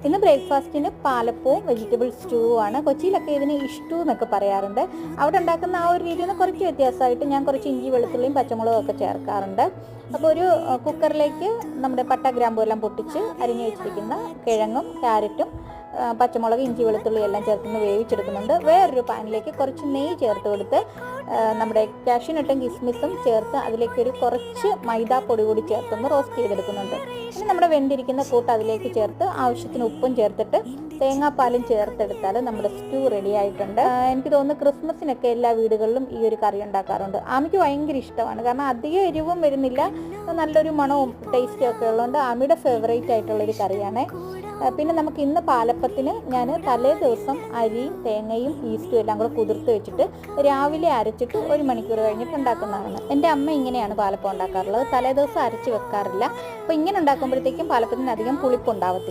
ഇന്ന് ബ്രേക്ക്ഫാസ്റ്റിന് പാലപ്പവും വെജിറ്റബിൾ സ്റ്റൂവും ആണ്. കൊച്ചിയിലൊക്കെ ഇതിന് ഇഷ്ടു എന്നൊക്കെ പറയാറുണ്ട്. അവിടെ ഉണ്ടാക്കുന്ന ആ ഒരു രീതിയിൽ നിന്ന് കുറച്ച് വ്യത്യാസമായിട്ട് ഞാൻ കുറച്ച് ഇഞ്ചി വെളുത്തുള്ളിയും പച്ചമുളകും ഒക്കെ ചേർക്കാറുണ്ട്. അപ്പോൾ ഒരു കുക്കറിലേക്ക് നമ്മുടെ പട്ട ഗ്രാമ്പൂ എല്ലാം പൊട്ടിച്ച് അരിഞ്ഞു വെച്ചിരിക്കുന്ന കിഴങ്ങും ക്യാരറ്റും പച്ചമുളക് ഇഞ്ചി വെളുത്തുള്ളി എല്ലാം ചേർത്ത് വേവിച്ചെടുക്കുന്നുണ്ട്. വേറൊരു പാനിലേക്ക് കുറച്ച് നെയ്യ് ചേർത്ത് കൊടുത്ത് നമ്മുടെ കാഷ്യൂനട്ടും കിസ്മിസും ചേർത്ത് അതിലേക്ക് ഒരു കുറച്ച് മൈദാപ്പൊടി കൂടി ചേർത്തൊന്ന് റോസ്റ്റ് ചെയ്തെടുക്കുന്നുണ്ട്. ഇനി നമ്മുടെ വെന്തിരിക്കുന്ന കൂട്ട് അതിലേക്ക് ചേർത്ത് ആവശ്യത്തിന് ഉപ്പും ചേർത്തിട്ട് തേങ്ങാപ്പാലും ചേർത്തെടുത്താൽ നമ്മുടെ സ്റ്റൂ റെഡി ആയിട്ടുണ്ട്. എനിക്ക് തോന്നുന്നു ക്രിസ്മസിനൊക്കെ എല്ലാ വീടുകളിലും ഈ ഒരു കറി ഉണ്ടാക്കാറുണ്ട്. ആമിക്ക് ഭയങ്കര ഇഷ്ടമാണ്, കാരണം അധികം എരിവും വരുന്നില്ല, നല്ലൊരു മണവും ടേസ്റ്റും ഒക്കെ ഉള്ളതുകൊണ്ട് ആമിയുടെ ഫേവറേറ്റ് ആയിട്ടുള്ളൊരു കറിയാണ്. പിന്നെ നമുക്ക് ഇന്ന് പാലപ്പത്തിന് ഞാൻ തലേ ദിവസം അരിയും തേങ്ങയും ഈസ്റ്റും എല്ലാം കൂടെ കുതിർത്ത് വെച്ചിട്ട് രാവിലെ അരച്ചിട്ട് 1 മണിക്കൂർ കഴിഞ്ഞിട്ട് ഉണ്ടാക്കുന്നതാണ്. എൻ്റെ അമ്മ ഇങ്ങനെയാണ് പാലപ്പം ഉണ്ടാക്കാറുള്ളത്, തലേ ദിവസം അരച്ച് വെക്കാറില്ല. അപ്പോൾ ഇങ്ങനെ ഉണ്ടാക്കുമ്പോഴത്തേക്കും പാലപ്പത്തിന് അധികം പുളിപ്പുണ്ടാവത്തില്ല.